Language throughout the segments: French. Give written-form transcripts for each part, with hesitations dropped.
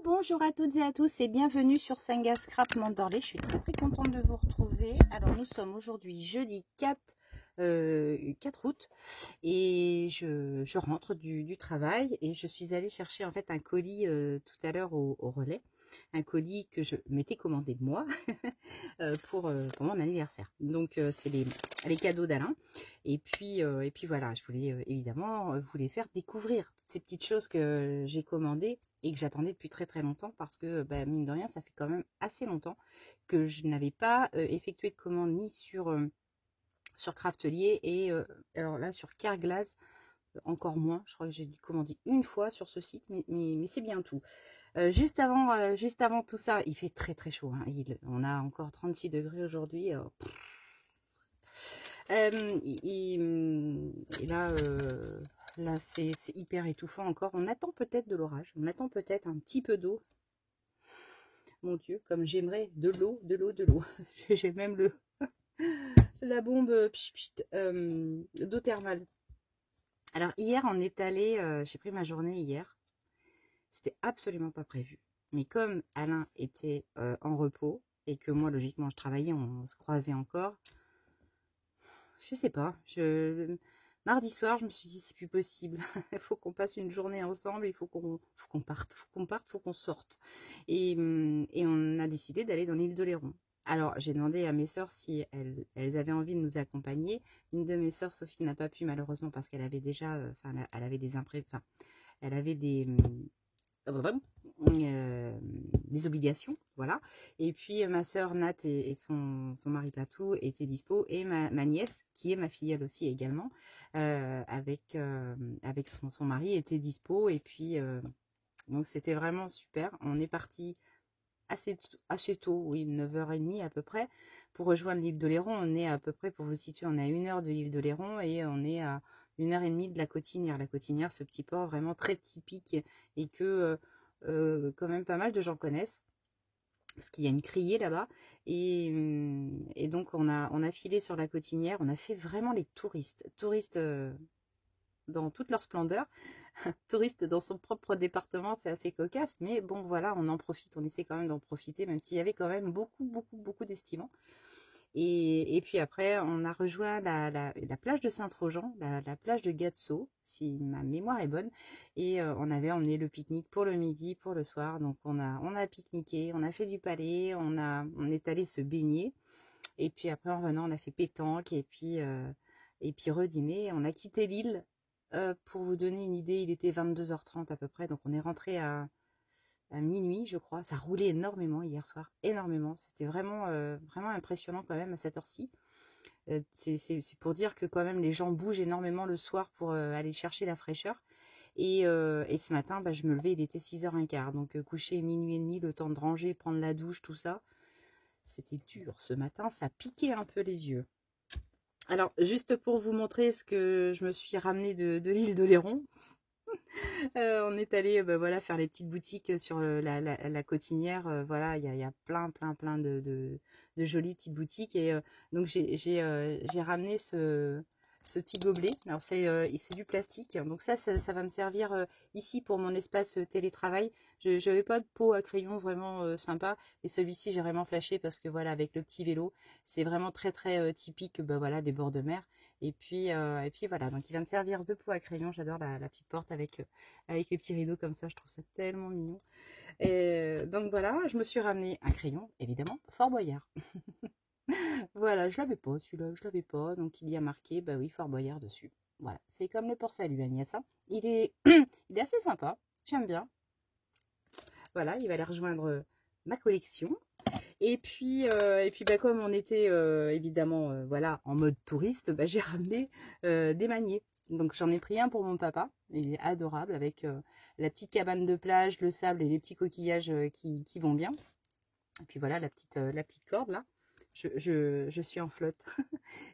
Bonjour à toutes et à tous et bienvenue sur Senga Scrap Mandorlé. Je suis très contente de vous retrouver. Alors nous sommes aujourd'hui jeudi 4 août et je rentre du travail et je suis allée chercher en fait un colis tout à l'heure au relais. Un colis que je m'étais commandé moi pour mon anniversaire. Donc c'est les cadeaux d'Alain. Et puis voilà, je voulais évidemment vous les faire découvrir toutes ces petites choses que j'ai commandées et que j'attendais depuis très longtemps parce que mine de rien, ça fait quand même assez longtemps que je n'avais pas effectué de commande ni sur Craftelier et alors là sur Carglass encore moins. Je crois que j'ai dû commander une fois sur ce site, mais c'est bien tout. Juste avant tout ça, il fait très chaud, hein. On a encore 36 degrés aujourd'hui. Et là c'est hyper étouffant encore. On attend peut-être de l'orage. On attend peut-être un petit peu d'eau. Mon Dieu, comme j'aimerais de l'eau. J'ai même la bombe d'eau thermale. Alors hier, on est allé, j'ai pris ma journée hier. C'était absolument pas prévu. Mais comme Alain était en repos et que moi, logiquement, je travaillais, on se croisait encore. Je sais pas. Mardi soir, je me suis dit, c'est plus possible. Il faut qu'on passe une journée ensemble. Il faut qu'on parte. Faut qu'on sorte. Et on a décidé d'aller dans l'île d'Oléron. Alors, j'ai demandé à mes sœurs si elles avaient envie de nous accompagner. Une de mes sœurs, Sophie, n'a pas pu malheureusement parce qu'elle avait déjà, elle avait des imprévus, elle avait des obligations, voilà. Et puis ma sœur Nat et son mari Patou étaient dispo et ma nièce, qui est ma filleule aussi également, avec son mari était dispo. Et puis donc c'était vraiment super. On est parti assez tôt, oui, 9h30 à peu près, pour rejoindre l'île d'Oléron. On est à peu près, pour vous situer, on est à 1 heure de l'île d'Oléron et on est à 1h30 de la Cotinière. La Cotinière, ce petit port vraiment très typique et que quand même pas mal de gens connaissent. Parce qu'il y a une criée là-bas. Et donc on a filé sur la Cotinière. On a fait vraiment les touristes. Touristes dans toute leur splendeur. Touriste dans son propre département, c'est assez cocasse, mais bon voilà, on en profite, on essaie quand même d'en profiter, même s'il y avait quand même beaucoup d'estimants. Et puis après, on a rejoint la plage de Saint-Trojan, la plage de Gatso, si ma mémoire est bonne, et on avait emmené le pique-nique pour le midi, pour le soir, donc on a pique-niqué, on a fait du palais, on est allé se baigner, et puis après en revenant, on a fait pétanque, et puis redîner, on a quitté l'île. Pour vous donner une idée, il était 22h30 à peu près, donc on est rentré à minuit, je crois. Ça roulait énormément hier soir, énormément. C'était vraiment impressionnant quand même à cette heure-ci. C'est pour dire que quand même les gens bougent énormément le soir pour aller chercher la fraîcheur. Et ce matin, je me levais, il était 6h15, donc coucher minuit et demi, le temps de ranger, prendre la douche, tout ça. C'était dur ce matin, ça piquait un peu les yeux. Alors, juste pour vous montrer ce que je me suis ramené de l'île d'Oléron, on est allé voilà, faire les petites boutiques sur la Cotinière. Voilà, il y a plein de jolies petites boutiques. Et donc, j'ai ramené ce petit gobelet. Alors, c'est du plastique. Donc, ça va me servir ici pour mon espace télétravail. Je n'avais pas de pot à crayon vraiment sympa. Et celui-ci, j'ai vraiment flashé parce que voilà, avec le petit vélo, c'est vraiment très typique voilà, des bords de mer. Et puis voilà, donc il va me servir de pot à crayon. J'adore la petite porte avec les petits rideaux comme ça, je trouve ça tellement mignon. Et donc voilà, je me suis ramené un crayon, évidemment, Fort Boyard. Voilà, je l'avais pas, celui-là, je l'avais pas, donc il y a marqué, bah oui, Fort Boyard dessus. Voilà, c'est comme le port salut, Agnès. Il est assez sympa, j'aime bien. Voilà, il va aller rejoindre ma collection. Et puis comme on était évidemment voilà, en mode touriste, j'ai ramené des maniers. Donc j'en ai pris un pour mon papa, il est adorable avec la petite cabane de plage, le sable et les petits coquillages qui vont bien. Et puis voilà la petite corde là. Je suis en flotte.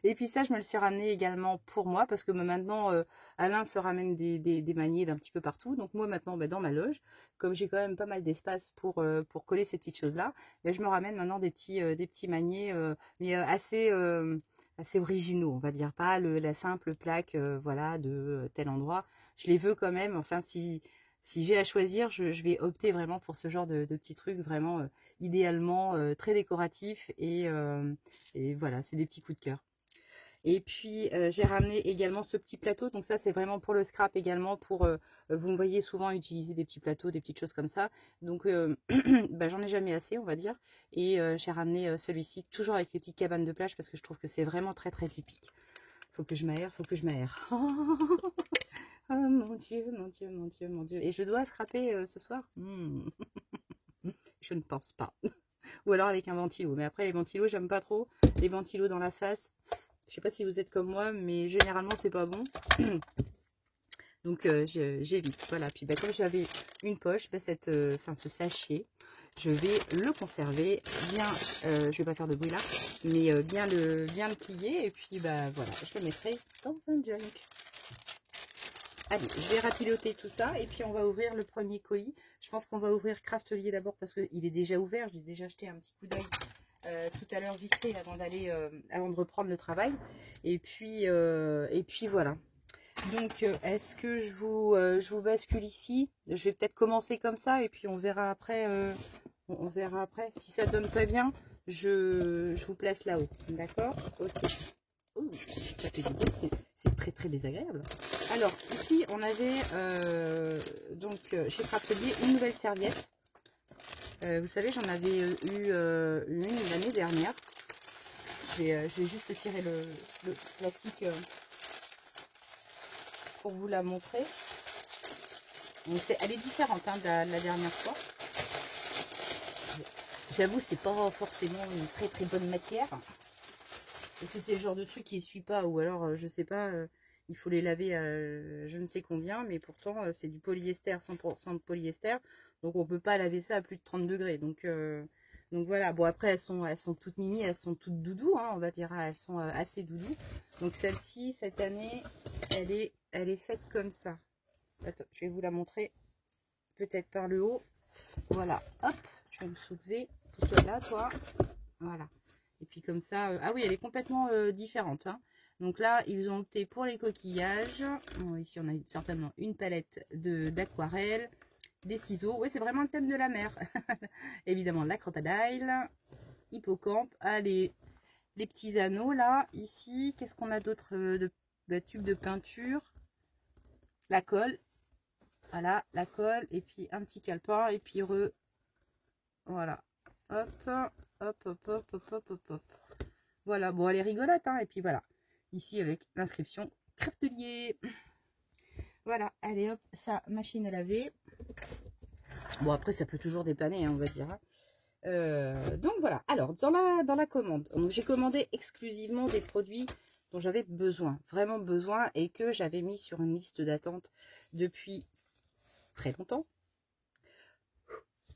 Et puis ça, je me le suis ramené également pour moi, parce que maintenant, Alain se ramène des maniers d'un petit peu partout. Donc moi, maintenant, dans ma loge, comme j'ai quand même pas mal d'espace pour coller ces petites choses-là, je me ramène maintenant des petits maniers, mais assez originaux, on va dire. Pas la simple plaque voilà, de tel endroit. Je les veux quand même, enfin, si Si j'ai à choisir, je vais opter vraiment pour ce genre de petits trucs, vraiment idéalement très décoratifs et voilà, c'est des petits coups de cœur. Et puis, j'ai ramené également ce petit plateau. Donc ça, c'est vraiment pour le scrap également. Vous me voyez souvent utiliser des petits plateaux, des petites choses comme ça. Donc, bah, j'en ai jamais assez, on va dire. Et j'ai ramené celui-ci, toujours avec les petites cabanes de plage, parce que je trouve que c'est vraiment très, très typique. Faut que je m'aère, faut que je m'aère. Oh mon Dieu, mon Dieu, mon Dieu, mon Dieu. Et je dois scraper ce soir? Je ne pense pas. Ou alors avec un ventilo. Mais après, les ventilos, j'aime pas trop. Les ventilos dans la face... Je sais pas si vous êtes comme moi, mais généralement, c'est pas bon. Donc, j'évite. Voilà. Puis, bah, comme j'avais une poche, bah, ce sachet, je vais le conserver bien. Je vais pas faire de bruit là, mais bien le plier. Et puis, bah, voilà, je le mettrai dans un junk. Allez, je vais rapiloter tout ça. Et puis, on va ouvrir le premier colis. Je pense qu'on va ouvrir Craftelier d'abord parce qu'il est déjà ouvert. J'ai déjà jeté un petit coup d'œil. Tout à l'heure vite fait avant de reprendre le travail et puis voilà. Donc est-ce que je vous bascule ici? Je vais peut-être commencer comme ça et puis on verra après si ça donne pas bien, je vous place là-haut, d'accord? Ok. Ouh, ça fait du bruit, c'est très très désagréable. Alors ici on avait donc chez Craftelier une nouvelle serviette. Vous savez, j'en avais eu une l'année dernière. Je vais juste tirer le plastique pour vous la montrer. Elle est différente hein, de la dernière fois. J'avoue, c'est pas forcément une très très bonne matière. Parce que c'est le genre de truc qui essuie pas. Ou alors, je sais pas, il faut les laver à je ne sais combien. Mais pourtant, c'est du polyester, 100% de polyester. Donc, on peut pas laver ça à plus de 30 degrés. Donc voilà, bon après elles sont toutes mimi, elles sont toutes doudou, hein, on va dire, elles sont assez doudou. Donc celle-ci, cette année, elle est faite comme ça. Attends, je vais vous la montrer peut-être par le haut. Voilà, hop, je vais me soulever. Pousse-toi là, toi. Voilà. Et puis comme ça, ah oui, elle est complètement différente. Hein. Donc là, ils ont opté pour les coquillages. Bon, ici, on a certainement une palette d'aquarelle. Des ciseaux, oui c'est vraiment le thème de la mer. Évidemment la crocodile, hippocampe, les petits anneaux là, ici, qu'est-ce qu'on a d'autre de tube de peinture, la colle, voilà, la colle, et puis un petit calepin, et puis voilà, hop, hop, hop, hop, hop, hop, hop, hop. Voilà, bon elle est rigolote, hein, et puis voilà, ici avec l'inscription Craftelier. Voilà, allez hop, ça, machine à laver. Bon, après, ça peut toujours dépanner, hein, on va dire. Donc, voilà. Alors, dans la commande, j'ai commandé exclusivement des produits dont j'avais besoin, vraiment besoin, et que j'avais mis sur une liste d'attente depuis très longtemps.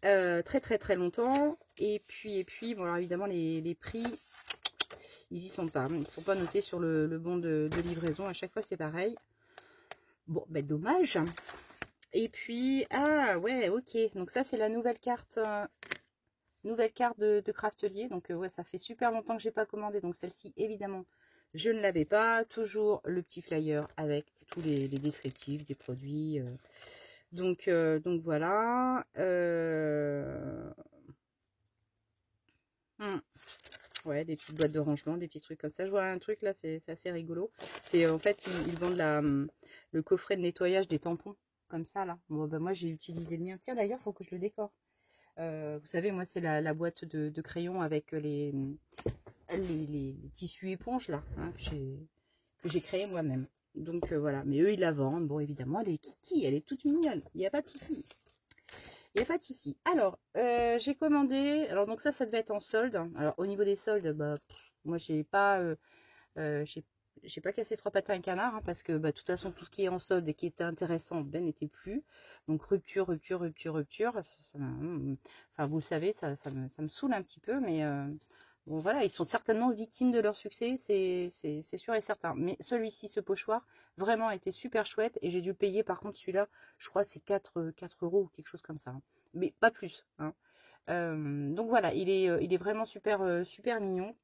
Très, très, très longtemps. Et puis bon, alors évidemment, les prix, ils y sont pas. Ils ne sont pas notés sur le bon de livraison. À chaque fois, c'est pareil. Bon, ben, dommage. Et puis, ah ouais, ok. Donc ça, c'est la nouvelle carte de Craftelier. Donc ouais, ça fait super longtemps que j'ai pas commandé. Donc celle-ci, évidemment, je ne l'avais pas. Toujours le petit flyer avec tous les descriptifs des produits. Donc voilà. Ouais, des petites boîtes de rangement, des petits trucs comme ça. Je vois un truc là, c'est assez rigolo. C'est en fait, ils vendent le coffret de nettoyage des tampons. Comme ça là. Bon, bah, moi j'ai utilisé le mien. Tiens d'ailleurs, il faut que je le décore. Vous savez, moi c'est la boîte de crayons avec les tissus éponges là, hein, que j'ai créé moi-même. Donc voilà, mais eux ils la vendent. Bon évidemment, elle est Kitty, elle est toute mignonne. Il n'y a pas de souci. Il n'y a pas de souci. Alors, j'ai commandé. Alors donc ça devait être en solde. Alors au niveau des soldes, bah, moi j'ai pas cassé trois pattes à un canard, hein, parce que bah, de toute façon tout ce qui est en solde et qui était intéressant ben n'était plus. Donc rupture. Enfin vous le savez, ça me saoule un petit peu, mais bon voilà, ils sont certainement victimes de leur succès, c'est sûr et certain. Mais celui-ci, ce pochoir, vraiment était super chouette et j'ai dû le payer. Par contre celui-là, je crois c'est 4 € ou quelque chose comme ça, hein. Mais pas plus. Hein. Donc voilà, il est vraiment super super mignon.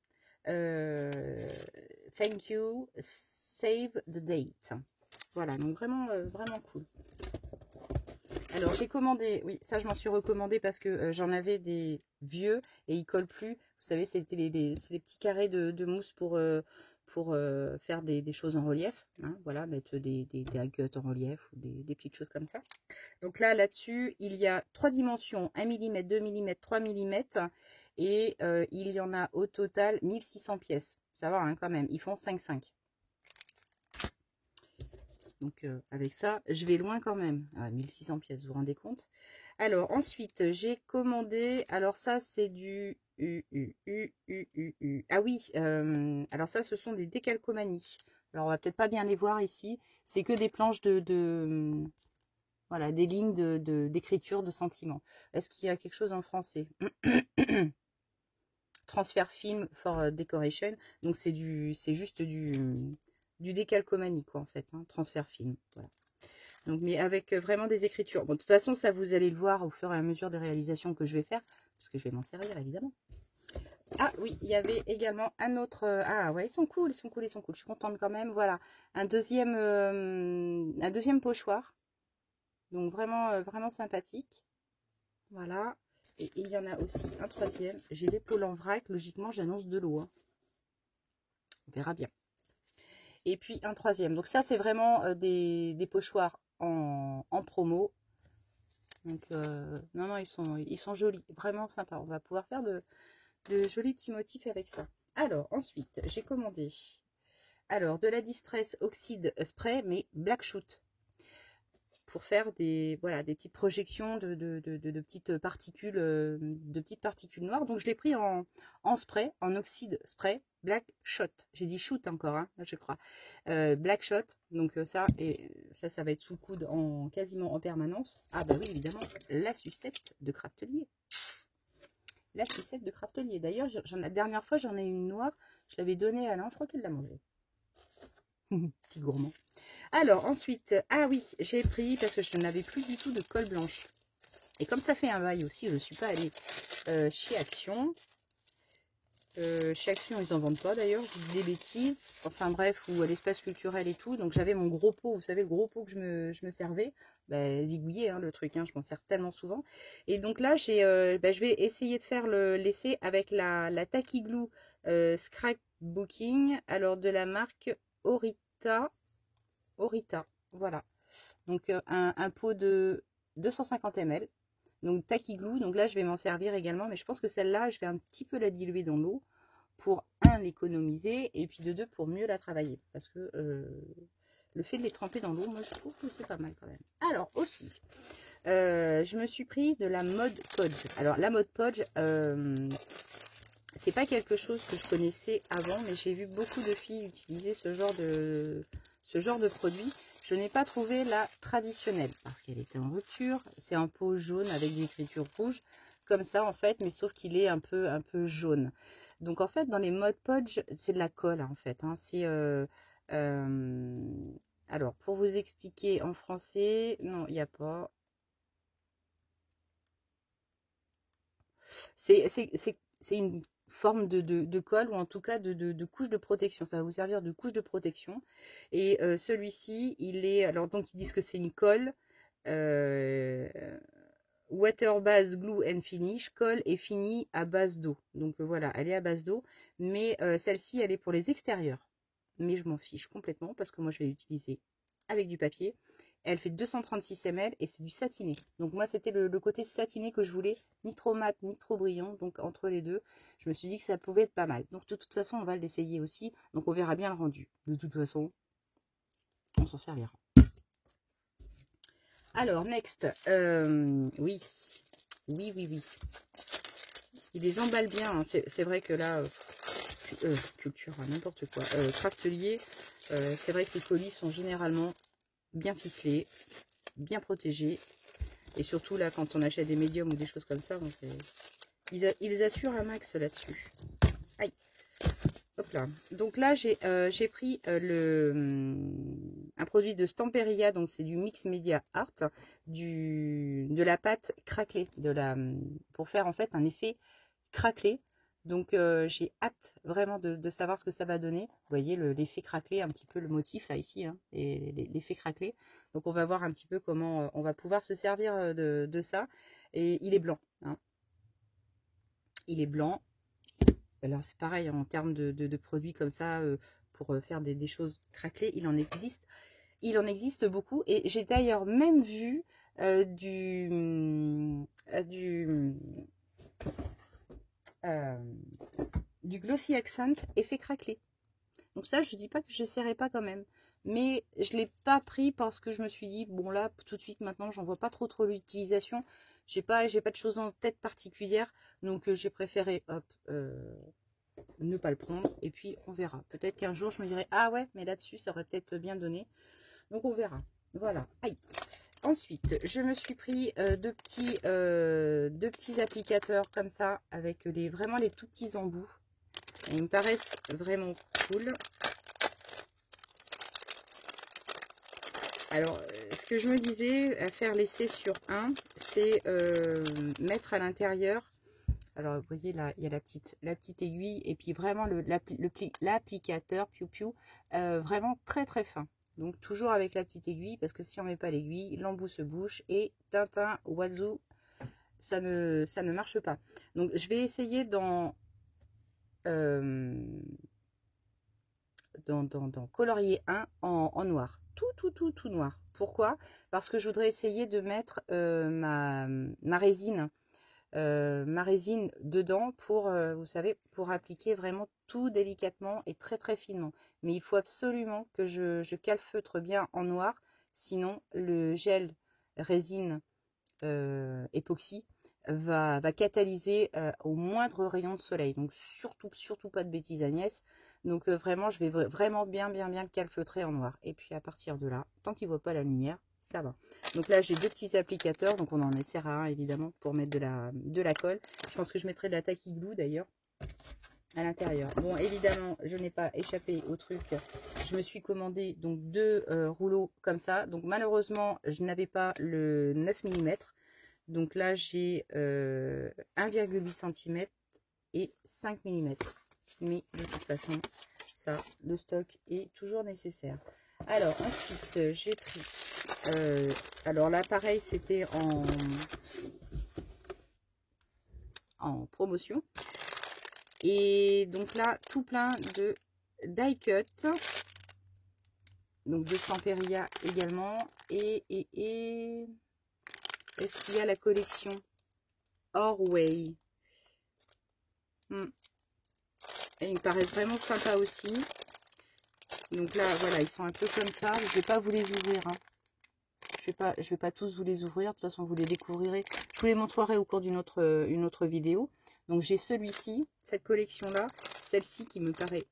Thank you, save the date. Voilà, donc vraiment, vraiment cool. Alors, j'ai commandé, oui, ça je m'en suis recommandé parce que j'en avais des vieux et ils collent plus. Vous savez, c'était c'est les petits carrés de mousse pour faire des choses en relief. Hein, voilà, mettre des aguettes en relief ou des petites choses comme ça. Donc là-dessus, il y a 3 dimensions, 1 mm, 2 mm, 3 mm. Et il y en a au total 1600 pièces. Ça va hein, quand même, ils font 5,5. Donc avec ça, je vais loin quand même. Ah, 1600 pièces, vous vous rendez compte? Alors ensuite, j'ai commandé. Alors ça, c'est du Ah oui, alors ça, ce sont des décalcomanies. Alors on va peut-être pas bien les voir ici. C'est que des planches voilà, des lignes d'écriture de sentiments. Est-ce qu'il y a quelque chose en français? Transfert film for decoration. Donc c'est juste du décalcomanie quoi en fait. Hein, transfert film. Voilà. Donc mais avec vraiment des écritures. Bon de toute façon ça vous allez le voir au fur et à mesure des réalisations que je vais faire parce que je vais m'en servir évidemment. Ah oui, il y avait également un autre. Ah ouais, ils sont cool, ils sont cool, ils sont cool. Je suis contente quand même. Voilà, un deuxième pochoir. Donc vraiment vraiment sympathique. Voilà. Et il y en a aussi un troisième. J'ai l'épaule en vrac. Logiquement, j'annonce de l'eau. Hein. On verra bien. Et puis un troisième. Donc ça, c'est vraiment des pochoirs en promo. Donc non, non, ils sont jolis. Vraiment sympas. On va pouvoir faire de jolis petits motifs avec ça. Alors, ensuite, j'ai commandé alors de la Distress Oxide Spray, mais Black Shoot. Pour faire voilà, des petites projections de petites particules noires. Donc je l'ai pris en spray, en oxyde spray, Black Shot. J'ai dit shoot encore, hein, je crois. Black Shot, donc ça va être sous le coude quasiment en permanence. Ah bah oui, évidemment, la sucette de Craftelier. La sucette de Craftelier. D'ailleurs, la dernière fois, j'en ai une noire. Je l'avais donnée à Alain, je crois qu'elle l'a mangée. Petit gourmand. Alors ensuite, ah oui, j'ai pris parce que je n'avais plus du tout de colle blanche. Et comme ça fait un bail aussi, je ne suis pas allée chez Action. Chez Action, ils n'en vendent pas d'ailleurs, je dis des bêtises. Enfin bref, ou à l'espace culturel et tout. Donc j'avais mon gros pot, vous savez, le gros pot que je me servais. Bah, zigouillé hein, le truc, hein, je m'en sers tellement souvent. Et donc là, je vais essayer de faire l'essai avec la Tacky Glue Scrapbooking, alors de la marque Orita, voilà. Donc un pot de 250 ml. Donc Tacky Glue, donc là je vais m'en servir également, mais je pense que celle-là, je vais un petit peu la diluer dans l'eau pour l'économiser et puis de deux pour mieux la travailler. Parce que le fait de les tremper dans l'eau, moi je trouve que c'est pas mal quand même. Alors aussi, je me suis pris de la Mod Podge. Alors la Mod Podge, c'est pas quelque chose que je connaissais avant, mais j'ai vu beaucoup de filles utiliser ce genre de produit. Je n'ai pas trouvé la traditionnelle parce qu'elle était en rupture. C'est un pot jaune avec des écritures rouges, comme ça en fait, mais sauf qu'il est un peu jaune. Donc en fait, dans les Mod Podge, c'est de la colle en fait. Hein. C'est alors pour vous expliquer en français, non, il n'y a pas. C'est une forme de colle ou en tout cas de couche de protection. Ça va vous servir de couche de protection. Et celui-ci, il est... Alors donc ils disent que c'est une colle water base glue and finish, colle et fini à base d'eau. Donc voilà, elle est à base d'eau. Mais celle-ci, elle est pour les extérieurs. Mais je m'en fiche complètement parce que moi je vais l'utiliser avec du papier. Elle fait 236 ml et c'est du satiné. Donc moi, c'était le côté satiné que je voulais, ni trop mat, ni trop brillant. Donc entre les deux, je me suis dit que ça pouvait être pas mal. Donc de toute façon, on va l'essayer aussi. Donc on verra bien le rendu. De toute façon, on s'en servira. Alors, next. Oui. Oui. Il les emballe bien. Hein. C'est vrai que là, culture, n'importe quoi. Craftelier, c'est vrai que les colis sont généralement bien ficelés, bien protégés. Et surtout là, quand on achète des médiums ou des choses comme ça, bon, ils assurent un max là-dessus. Aïe. Hop là. Donc là, j'ai pris un produit de Stamperia, donc c'est du Mix Media Art, de la pâte craquelée, pour faire en fait un effet craquelé. Donc j'ai hâte vraiment de savoir ce que ça va donner. Vous voyez l'effet craquelé, un petit peu le motif là ici, hein, l'effet craquelé. Donc on va voir un petit peu comment on va pouvoir se servir de ça. Et il est blanc, hein. Il est blanc. Alors c'est pareil en termes de produits comme ça pour faire des choses craquelées, il en existe. Il en existe beaucoup et j'ai d'ailleurs même vu du Glossy Accent effet craquelé. Donc ça, je dis pas que je n'essaierai pas quand même. Mais je ne l'ai pas pris parce que je me suis dit, bon là, tout de suite maintenant, j'en vois pas trop l'utilisation. J'ai pas de choses en tête particulière. Donc j'ai préféré, hop, ne pas le prendre. Et puis on verra. Peut-être qu'un jour, je me dirai, ah ouais, mais là-dessus, ça aurait peut-être bien donné. Donc on verra. Voilà. Aïe. Ensuite, je me suis pris deux petits applicateurs comme ça, avec vraiment les tout petits embouts. Et ils me paraissent vraiment cool. Alors, ce que je me disais à faire l'essai sur un, c'est mettre à l'intérieur. Alors, vous voyez là, il y a la petite aiguille et puis vraiment l'applicateur piou-piou, vraiment très très fin. Donc toujours avec la petite aiguille parce que si on met pas l'aiguille, l'embout se bouche et Tintin, oiseau, ça ne marche pas. Donc je vais essayer dans colorier 1 en noir. Tout noir. Pourquoi? Parce que je voudrais essayer de mettre ma résine dedans pour, vous savez, pour appliquer vraiment tout délicatement et très très finement. Mais il faut absolument que je calfeutre bien en noir, sinon le gel résine époxy va catalyser au moindre rayon de soleil. Donc surtout pas de bêtises Agnès. Donc vraiment, je vais vraiment bien le calfeutrer en noir. Et puis à partir de là, tant qu'il ne voit pas la lumière, ça va. Donc là, j'ai deux petits applicateurs. Donc on en essaiera un évidemment pour mettre de la colle. Je pense que je mettrai de la Tacky Glue d'ailleurs à l'intérieur. Bon, évidemment, je n'ai pas échappé au truc. Je me suis commandé donc deux rouleaux comme ça. Donc malheureusement, je n'avais pas le 9 mm. Donc là, j'ai 1,8 cm et 5 mm. Mais de toute façon, ça, le stock est toujours nécessaire. Alors, ensuite, j'ai pris... alors là, pareil, c'était en promotion. Et donc là, tout plein de die cut. Donc de Samperia également. Et est-ce qu'il y a la collection Orway? Et ils me paraissent vraiment sympas aussi. Donc là, voilà, ils sont un peu comme ça. Je ne vais pas vous les ouvrir, hein. Je vais pas tous vous les ouvrir. De toute façon, vous les découvrirez. Je vous les montrerai au cours d'une autre vidéo. Donc j'ai celui-ci, cette collection-là. Celle-ci qui me paraît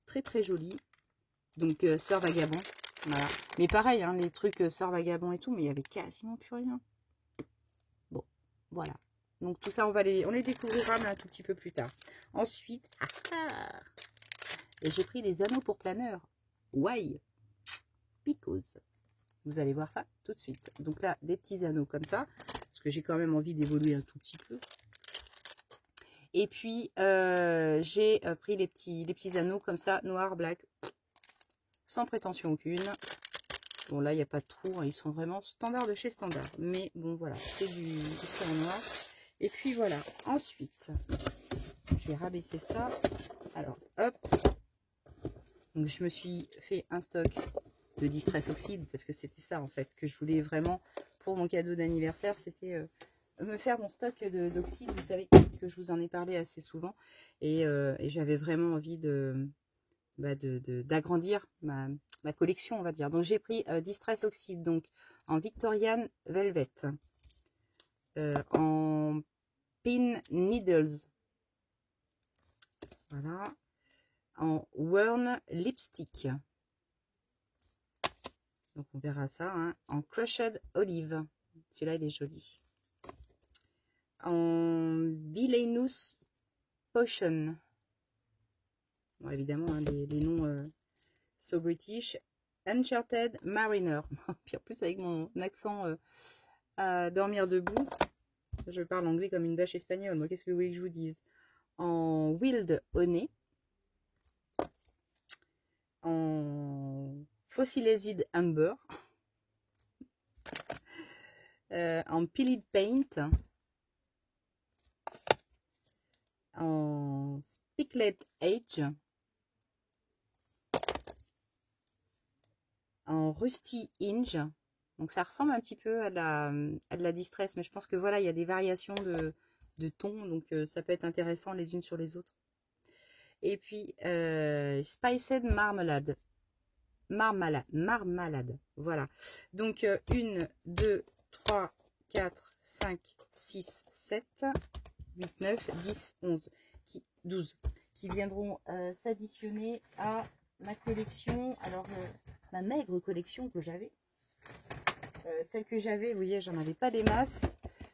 très très jolie. Donc Sœur Vagabond. Voilà. Mais pareil, hein, les trucs Sœur Vagabond et tout, mais il y avait quasiment plus rien. Bon, voilà. Donc tout ça, on les découvrira mais un tout petit peu plus tard. Ensuite, et j'ai pris des anneaux pour planeur. Why? Because. Vous allez voir ça tout de suite. Donc là, des petits anneaux comme ça, parce que j'ai quand même envie d'évoluer un tout petit peu. Et puis, j'ai pris les petits anneaux comme ça, noir, black, sans prétention aucune. Bon, là, il n'y a pas de trou, hein, ils sont vraiment standards de chez Standard. Mais bon, voilà, c'est du sur noir. Et puis voilà, ensuite, je vais rabaisser ça. Alors, hop. Donc, je me suis fait un stock de Distress Oxide, parce que c'était ça, en fait, que je voulais vraiment, pour mon cadeau d'anniversaire, c'était me faire mon stock d'oxyde. Vous savez que je vous en ai parlé assez souvent. Et j'avais vraiment envie d'agrandir ma collection, on va dire. Donc, j'ai pris Distress Oxide, donc en Victorian Velvet, en Pin Needles, voilà, en Worn Lipstick. Donc, on verra ça, hein, en Crushed Olive. Celui-là, il est joli. En Villainous Potion. Bon, évidemment, hein, les noms so British. Uncharted Mariner. Puis en plus, avec mon accent à dormir debout, je parle anglais comme une vache espagnole. Moi, qu'est-ce que vous voulez que je vous dise? en Wild Honey, en Fossilized Amber, en Peeled Paint, en Spicklet Age, en Rusty Hinge. Donc ça ressemble un petit peu à de la Distress, mais je pense que voilà, il y a des variations de tons, donc ça peut être intéressant les unes sur les autres. Et puis Spiced Marmalade. Marmalade. Voilà. Donc 1, 2, 3, 4, 5, 6, 7, 8, 9, 10, 11, 12 qui viendront s'additionner à ma collection. Alors, ma maigre collection que j'avais. Celle que j'avais, vous voyez, j'en avais pas des masses.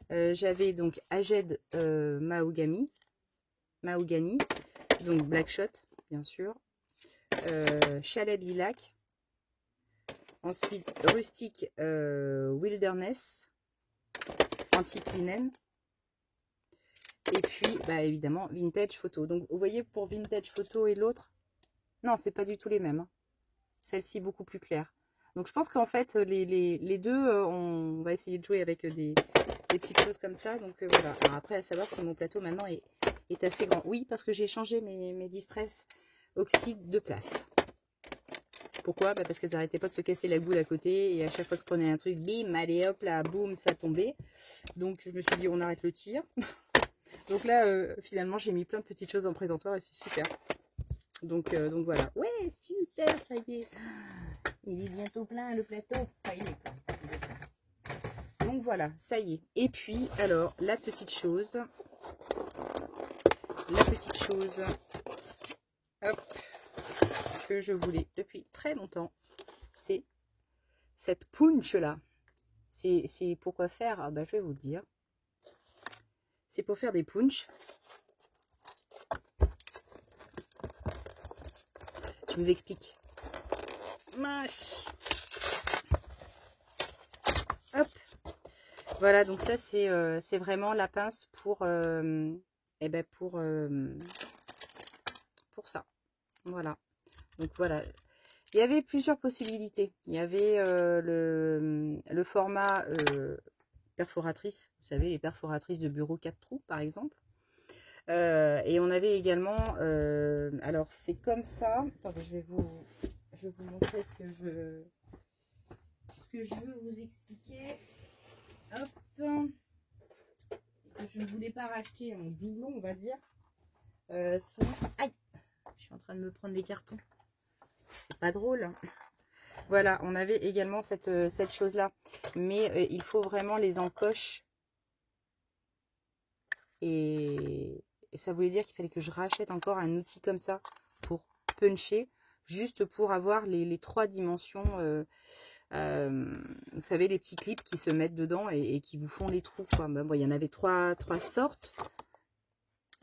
J'avais donc Aged Mahogany, donc Black Shot, bien sûr. Chalet de Lilac. Ensuite, Rustic Wilderness, Antique Linen. Et puis, bah, évidemment, Vintage Photo. Donc, vous voyez, pour Vintage Photo et l'autre, non, c'est pas du tout les mêmes. Hein. Celle-ci, beaucoup plus claire. Donc, je pense qu'en fait, les deux, on va essayer de jouer avec des petites choses comme ça. Donc, voilà. Alors, après, à savoir si mon plateau, maintenant, est assez grand. Oui, parce que j'ai changé mes Distress Oxyde de place. Pourquoi? Bah parce qu'elles n'arrêtaient pas de se casser la goule à côté. Et à chaque fois que je prenais un truc, bim, allez hop, là, boum, ça tombait. Donc, je me suis dit, on arrête le tir. Donc là, finalement, j'ai mis plein de petites choses en présentoir et c'est super. Donc voilà. Ouais, super, ça y est. Il est bientôt plein, le plateau. Enfin, il est plein. Donc voilà, ça y est. Et puis, alors, la petite chose, hop, que je voulais depuis très longtemps, c'est cette punch là. C'est pour quoi faire? Ah bah, je vais vous le dire. C'est pour faire des punch. Je vous explique. Mâche. Hop. Voilà, donc ça c'est vraiment la pince pour pour ça. Voilà. Donc voilà. Il y avait plusieurs possibilités. Il y avait le format perforatrice. Vous savez, les perforatrices de bureau 4 trous par exemple. Et on avait également, alors c'est comme ça. Attendez, je vais vous montrer ce que je veux vous expliquer. Hop. Je ne voulais pas racheter en doublon, on va dire. Sinon, aïe, je suis en train de me prendre les cartons. C'est pas drôle. Voilà, on avait également cette chose-là. Mais il faut vraiment les encoches. Et ça voulait dire qu'il fallait que je rachète encore un outil comme ça pour puncher. Juste pour avoir les 3 dimensions. Vous savez, les petits clips qui se mettent dedans et qui vous font les trous. Quoi. Ben, bon, il y en avait 3 sortes.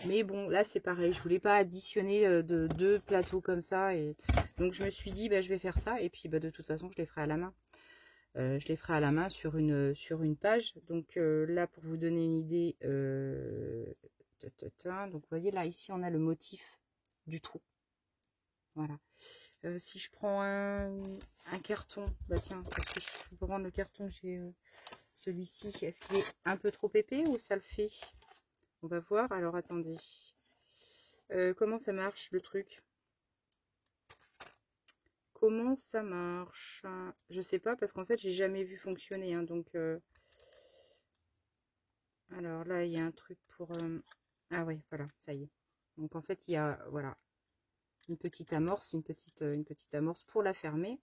Mais bon, là, c'est pareil. Je voulais pas additionner de 2 plateaux comme ça. Et donc, je me suis dit, bah, je vais faire ça. Et puis, bah, de toute façon, je les ferai à la main. Je les ferai à la main sur une page. Donc, là, pour vous donner une idée, donc, vous voyez, là, ici, on a le motif du trou. Voilà. Si je prends un carton, bah tiens, parce que je peux prendre le carton, j'ai celui-ci. Est-ce qu'il est un peu trop épais ou ça le fait? On va voir. Alors, attendez. Comment ça marche, le truc? Comment ça marche? Je sais pas, parce qu'en fait, j'ai jamais vu fonctionner. Hein, donc, alors là, il y a un truc pour... Ah oui, voilà, ça y est. Donc, en fait, il y a, voilà, une petite amorce, une petite amorce pour la fermer.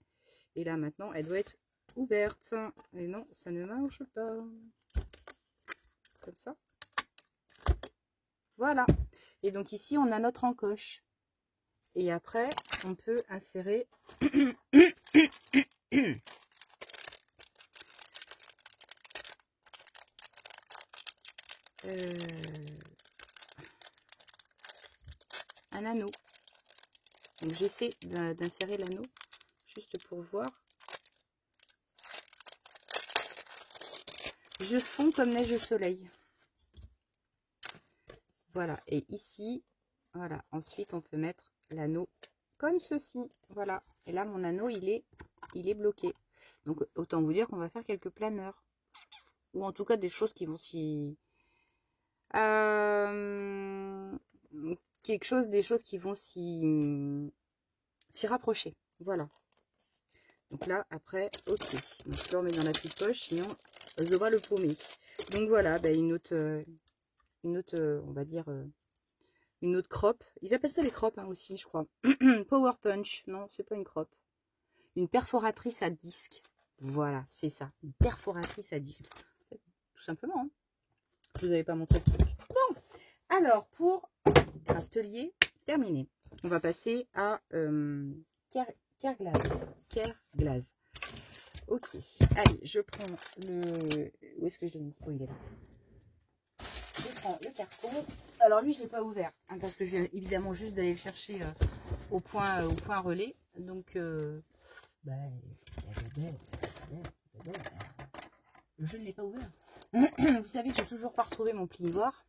Et là, maintenant, elle doit être ouverte. Et non, ça ne marche pas. Comme ça. Voilà. Et donc ici, on a notre encoche. Et après, on peut insérer un anneau. Donc j'essaie d'insérer l'anneau juste pour voir. Je fonds comme neige au soleil. Voilà, et ici, voilà, ensuite on peut mettre l'anneau comme ceci, voilà. Et là, mon anneau, il est bloqué. Donc, autant vous dire qu'on va faire quelques planeurs. Ou en tout cas, des choses qui vont s'y... des choses qui vont s'y rapprocher. Voilà. Donc là, après, ok. Donc je le remets dans la petite poche, sinon, ça va le paumer. Donc voilà, bah, une autre, on va dire, une autre crop. Ils appellent ça les crops hein, aussi, je crois. Power punch. Non, c'est pas une crop. Une perforatrice à disque. Voilà, c'est ça. Une perforatrice à disque. Tout simplement. Hein. Je vous avais pas montré le truc. Bon, alors pour Craftelier, terminé. On va passer à Kerglaze. Ok. Allez, je prends le... Où est-ce que je l'ai mis? Oh, il est là. Je prends le carton. Alors lui, je ne l'ai pas ouvert. Hein, parce que je viens évidemment juste d'aller le chercher au point relais. Donc, je ne l'ai pas ouvert. Vous savez que j'ai toujours pas retrouvé mon plioir.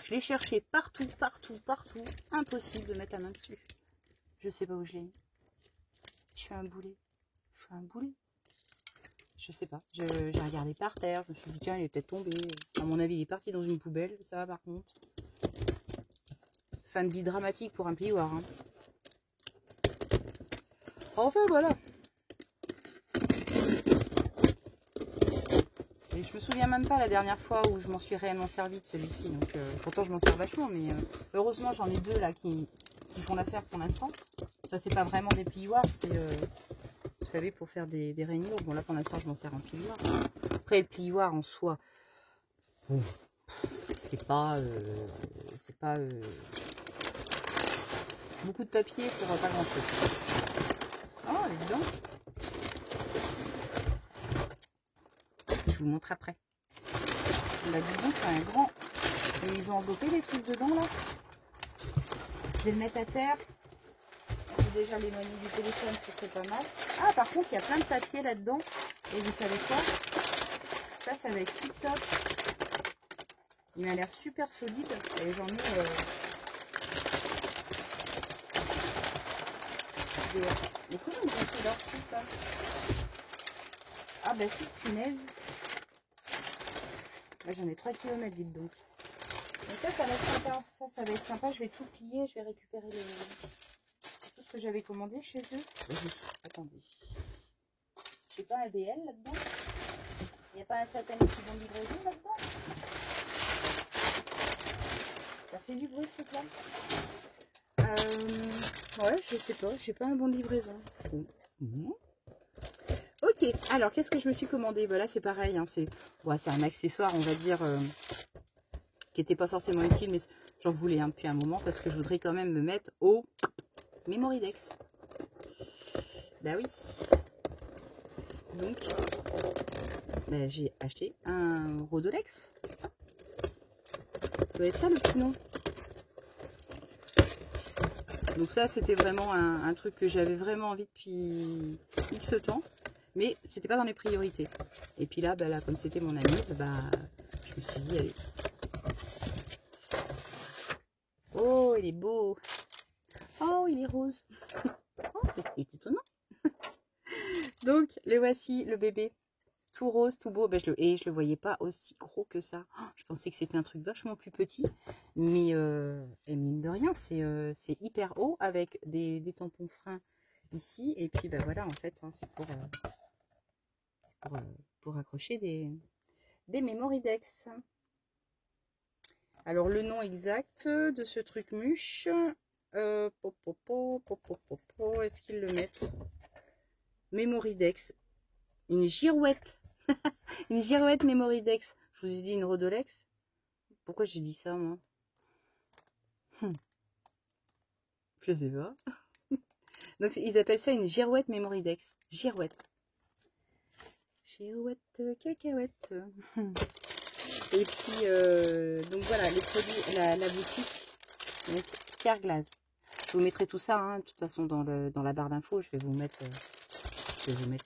Je l'ai cherché partout. Impossible de mettre la main dessus. Je sais pas où je l'ai mis. Je fais un boulet. Je sais pas. J'ai regardé par terre. Je me suis dit, tiens, il est peut-être tombé. À mon avis, il est parti dans une poubelle. Ça va par contre. Fin de vie dramatique pour un plioir. Hein. Enfin, voilà. Et je me souviens même pas la dernière fois où je m'en suis réellement servi de celui-ci. Donc, pourtant, je m'en sers vachement. Mais heureusement, j'en ai deux là qui font l'affaire pour l'instant. Ça, c'est pas vraiment des plioirs. C'est, vous savez, pour faire des rainures. Bon, là, pour l'instant, je m'en sers en plioir. Après, le plioir en soi, bon, c'est pas beaucoup de papier pour pas grand chose. Oh, les dedans. Je vous montre après. Là, dis donc, c'est un grand. Et ils ont enveloppé des trucs dedans, là. Je vais le mettre à terre. Je vais déjà l'éloigner du téléphone, ce serait pas mal. Ah, par contre, il y a plein de papier là-dedans. Et vous savez quoi? Ça va être tip top. Il m'a l'air super solide. Et j'en ai... Mais comment ils ont fait leur truc, là? Ah, bah, si, punaise. Là, j'en ai 3 km, dites donc. Donc ça va être sympa. Ça va être sympa. Je vais tout plier. Je vais récupérer tout ce que j'avais commandé chez eux. Attendez. J'ai pas un BL là-dedans. Il n'y a pas un satanique qui vend livraison là-dedans. Ça fait du bruit ce truc-là. Ouais, je sais pas. J'ai pas un bon de livraison. Bon. Ok, alors qu'est-ce que je me suis commandé? Voilà, c'est pareil. Hein, c'est un accessoire, on va dire, qui n'était pas forcément utile, mais j'en voulais un depuis un moment parce que je voudrais quand même me mettre au Memoridex. Bah oui. Donc, bah, j'ai acheté un Rodolex. Ça doit être ça le petit nom. Donc ça, c'était vraiment un truc que j'avais vraiment envie depuis X temps. Mais c'était pas dans les priorités. Et puis là, bah, là comme c'était mon ami, bah, je me suis dit, allez. Oh, il est beau. Oh, il est rose. Oh, c'est étonnant. Donc, le voici, le bébé. Tout rose, tout beau. Ben, je le voyais pas aussi gros que ça. Oh, je pensais que c'était un truc vachement plus petit. Mais, et mine de rien, c'est hyper haut avec des tampons freins ici. Et puis, ben voilà, en fait, hein, c'est pour accrocher des Memoridex. Alors, le nom exact de ce truc mûche. Est-ce qu'ils le mettent? Memoridex. Une girouette. Une girouette Memoridex. Je vous ai dit une Rodolex. Pourquoi j'ai dit ça, moi? Je sais pas. Donc, ils appellent ça une girouette Memoridex. Girouette. Girouette cacahuète. Et puis, donc voilà, les produits, la boutique. Donc, Kerglaze. Je vous mettrai tout ça, hein, de toute façon, dans la barre d'infos. Je vais vous mettre tous les liens.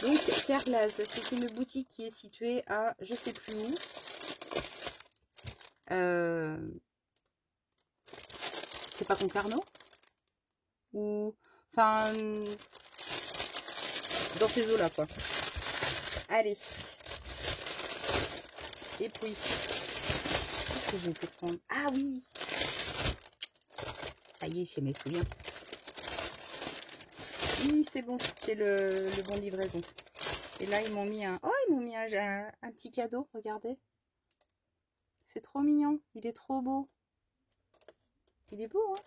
Donc, Carglass, c'est une boutique qui est située à je sais plus où. C'est pas Concarneau? Ou... Enfin... Dans ces eaux-là, quoi. Allez. Et puis... Qu'est-ce que je vais prendre? Ah oui! Ça y est, je me souviens. Oui, c'est bon. J'ai le bon livraison. Et là, ils m'ont mis un... Oh, ils m'ont mis un petit cadeau, regardez. C'est trop mignon. Il est trop beau. Il est beau, hein?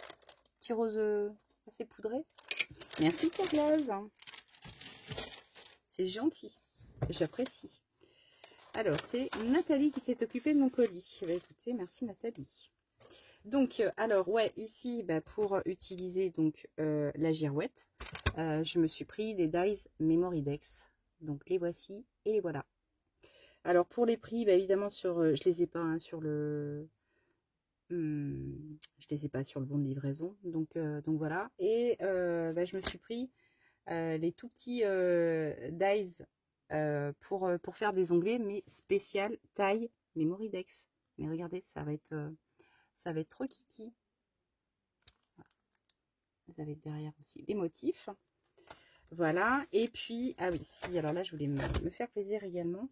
Petit rose assez poudré. Merci, Carglass. C'est gentil. J'apprécie. Alors, c'est Nathalie qui s'est occupée de mon colis. Bah, écoutez, merci Nathalie. Donc, alors, ouais, ici, bah, pour utiliser donc la girouette, je me suis pris des dies Memorydex. Donc, les voici et les voilà. Alors, pour les prix, bah, évidemment, je les ai pas hein, sur le... je les ai pas sur le bon de livraison. Donc voilà. Et bah, je me suis pris les tout petits dies pour faire des onglets, mais spécial taille Memorydex. Mais regardez, ça va être trop kiki. Vous avez derrière aussi les motifs. Voilà. Et puis, ah oui, si, alors là, je voulais me faire plaisir également.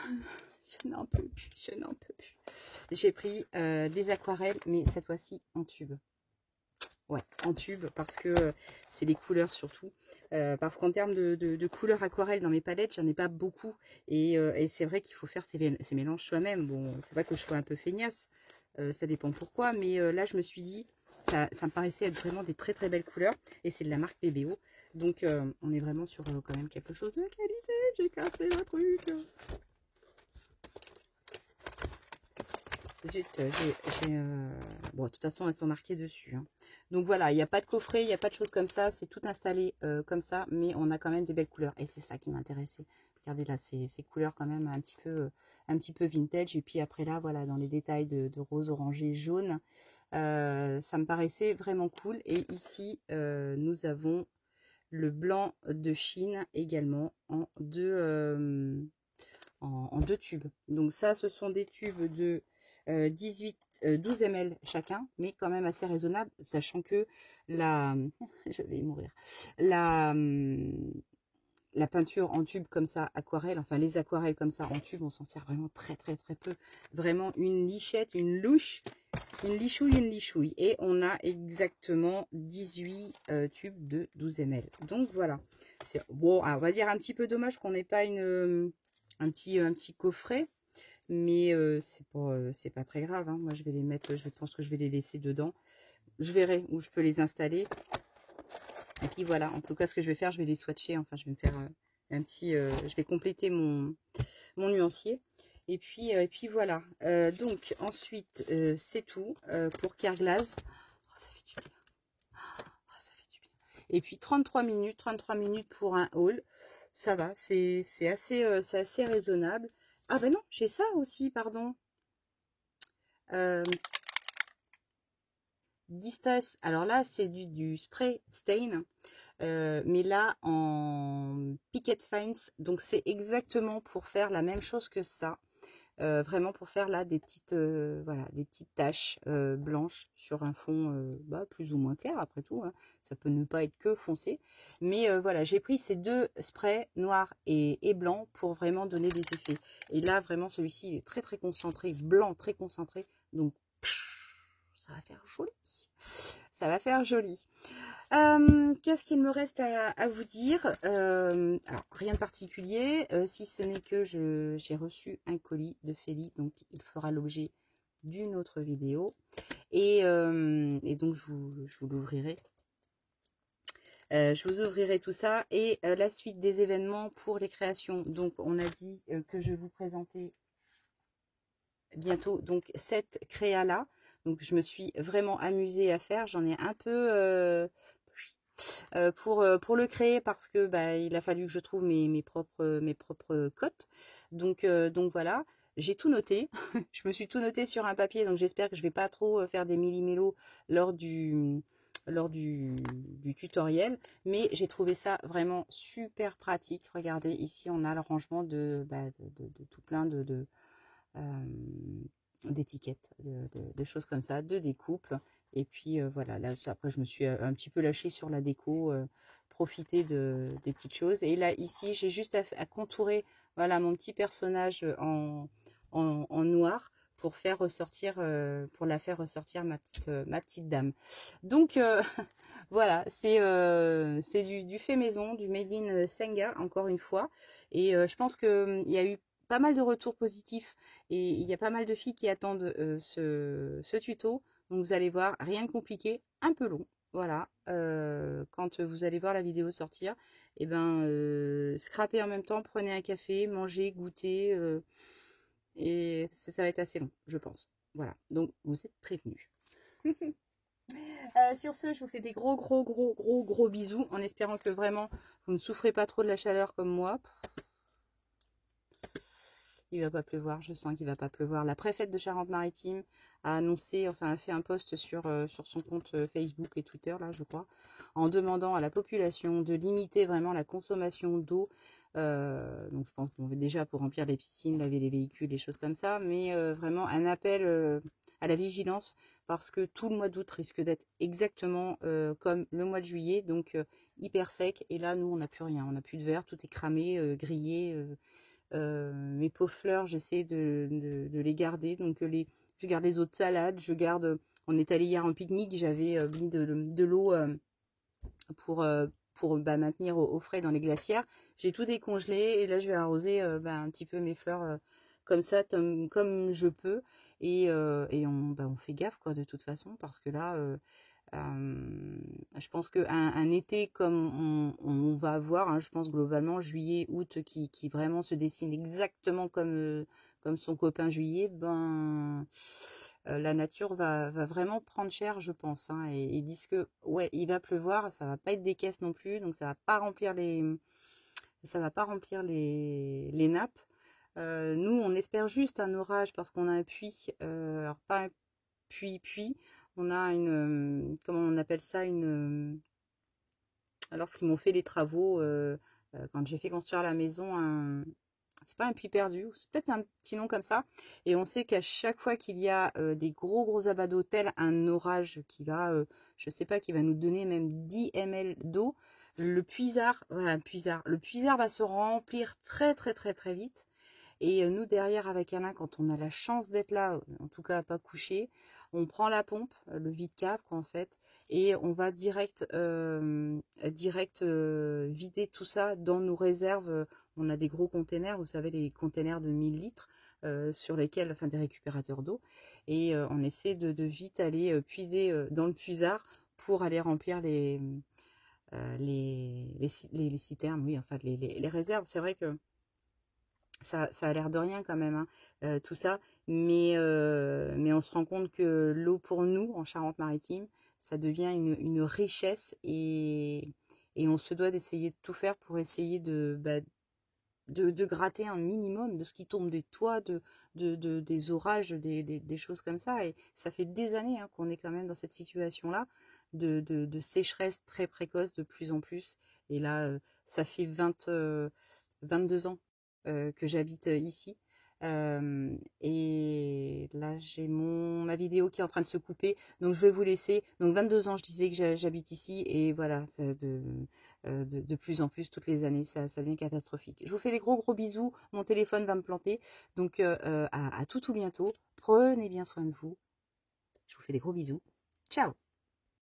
Je n'en peux plus, je n'en peux plus. J'ai pris des aquarelles, mais cette fois-ci en tube. Ouais, en tube, parce que c'est les couleurs surtout. Parce qu'en termes de couleurs aquarelles dans mes palettes, j'en ai pas beaucoup. Et c'est vrai qu'il faut faire ces mélanges soi-même. Bon, c'est pas que je sois un peu feignasse, ça dépend pourquoi. Mais là, je me suis dit, ça me paraissait être vraiment des très très belles couleurs. Et c'est de la marque PBO. Donc, on est vraiment sur quand même quelque chose de qualité. J'ai cassé le truc. Zut, bon, de toute façon, elles sont marquées dessus. Hein. Donc voilà, il n'y a pas de coffret, il n'y a pas de choses comme ça. C'est tout installé comme ça, mais on a quand même des belles couleurs. Et c'est ça qui m'intéressait. Regardez là, ces couleurs quand même un petit peu vintage. Et puis après là, voilà, dans les détails de rose, orangé, jaune, ça me paraissait vraiment cool. Et ici, nous avons le blanc de Chine également en deux tubes. Donc ça, ce sont des tubes de 12 ml chacun, mais quand même assez raisonnable, sachant que je vais mourir, la peinture en tube comme ça, aquarelle, enfin les aquarelles comme ça en tube, on s'en sert vraiment très très très peu. Vraiment une lichette, une louche, une lichouille. Et on a exactement 18 tubes de 12 ml. Donc voilà. C'est bon, on va dire un petit peu dommage qu'on n'ait pas un petit coffret. Mais c'est pas très grave. Hein. Moi, je vais les mettre, je pense que je vais les laisser dedans. Je verrai où je peux les installer. Et puis voilà, en tout cas, ce que je vais faire, je vais les swatcher. Enfin, je vais me faire je vais compléter mon nuancier. Et puis voilà. Donc, ensuite, c'est tout pour Carglass. Oh, ça fait du bien. Oh, ça fait du bien. Et puis, 33 minutes pour un haul. Ça va, c'est assez raisonnable. Ah ben non, j'ai ça aussi, pardon. Distress, alors là c'est du spray stain, mais là en Picket Fines, donc c'est exactement pour faire la même chose que ça, vraiment pour faire là des petites voilà, des petites taches blanches sur un fond plus ou moins clair après tout, hein. Ça peut ne pas être que foncé, mais voilà, j'ai pris ces deux sprays noir et blanc pour vraiment donner des effets. Et là vraiment celui-ci il est très très concentré, blanc très concentré, donc ça va faire joli. Ça va faire joli. Qu'est-ce qu'il me reste à vous dire? Alors, rien de particulier, si ce n'est que j'ai reçu un colis de Félie, donc il fera l'objet d'une autre vidéo. Et donc, je vous l'ouvrirai. Je vous ouvrirai tout ça. Et la suite des événements pour les créations. Donc, on a dit que je vous présentais bientôt donc cette créa-là. Donc, je me suis vraiment amusée à faire. J'en ai un peu... pour le créer parce que il a fallu que je trouve mes propres cotes. Donc voilà, j'ai tout noté. Je me suis tout noté sur un papier, donc j'espère que je vais pas trop faire des millimélos lors lors du tutoriel, mais j'ai trouvé ça vraiment super pratique. Regardez, ici on a le rangement de tout plein d'étiquettes, de choses comme ça, de découpes. Et puis voilà, là après je me suis un petit peu lâchée sur la déco, profiter des petites choses. Et là ici j'ai juste à contourer, voilà, mon petit personnage en noir pour faire ressortir, pour la faire ressortir ma petite dame. Donc voilà, c'est du fait maison, du made in Senga encore une fois. Et je pense que il y a eu pas mal de retours positifs et il y a pas mal de filles qui attendent ce tuto. Donc vous allez voir, rien de compliqué, un peu long. Voilà, quand vous allez voir la vidéo sortir, et ben scrapez en même temps, prenez un café, mangez, goûtez, et ça va être assez long, je pense. Voilà, donc vous êtes prévenus. Sur ce, je vous fais des gros bisous en espérant que vraiment vous ne souffrez pas trop de la chaleur comme moi. Il va pas pleuvoir, je sens qu'il va pas pleuvoir. La préfète de Charente-Maritime a annoncé, enfin a fait un post sur son compte Facebook et Twitter, là je crois, en demandant à la population de limiter vraiment la consommation d'eau. Donc je pense qu'on veut déjà pour remplir les piscines, laver les véhicules, des choses comme ça, mais vraiment un appel à la vigilance parce que tout le mois d'août risque d'être exactement comme le mois de juillet, donc hyper sec. Et là, nous, on n'a plus rien, on n'a plus de verre, tout est cramé, grillé. Mes pauvres fleurs, j'essaie de les garder. Donc je garde les eaux de salade, je garde. On est allé hier en pique-nique, j'avais mis de l'eau pour maintenir au frais dans les glacières. J'ai tout décongelé et là je vais arroser un petit peu mes fleurs comme ça, comme je peux. Et on fait gaffe quoi de toute façon parce que là. Je pense qu'un été comme on va avoir, hein, je pense globalement juillet, août qui vraiment se dessine exactement comme son copain juillet, la nature va vraiment prendre cher, je pense. Hein, et ils disent que ouais, il va pleuvoir, ça va pas être des caisses non plus, donc ça va pas remplir les nappes. Nous, on espère juste un orage parce qu'on a un puits, alors pas un puits, on a comment on appelle ça, lorsqu'ils m'ont fait les travaux, quand j'ai fait construire la maison, c'est pas un puits perdu, c'est peut-être un petit nom comme ça. Et on sait qu'à chaque fois qu'il y a des gros abats d'eau, tel un orage qui va, je sais pas, qui va nous donner même 10 ml d'eau, le puisard va se remplir très vite. Et nous, derrière, avec Alain, quand on a la chance d'être là, en tout cas pas couché, on prend la pompe, le vide-cave, quoi, en fait, et on va direct vider tout ça dans nos réserves. On a des gros containers, vous savez, les containers de 1000 litres, sur lesquels, enfin, des récupérateurs d'eau, et on essaie de vite aller puiser dans le puisard pour aller remplir les citernes, oui, enfin, les réserves. C'est vrai que ça a l'air de rien quand même, hein, tout ça. Mais on se rend compte que l'eau pour nous, en Charente-Maritime, ça devient une richesse et on se doit d'essayer de tout faire pour essayer de gratter un minimum de ce qui tombe des toits, des orages, des choses comme ça. Et ça fait des années hein, qu'on est quand même dans cette situation-là de sécheresse très précoce de plus en plus. Et là, ça fait 22 ans que j'habite ici. Et là, j'ai ma vidéo qui est en train de se couper. Donc, je vais vous laisser. Donc, 22 ans, je disais que j'habite ici. Et voilà, de plus en plus, toutes les années, ça devient catastrophique. Je vous fais des gros bisous. Mon téléphone va me planter. Donc, à tout bientôt. Prenez bien soin de vous. Je vous fais des gros bisous. Ciao!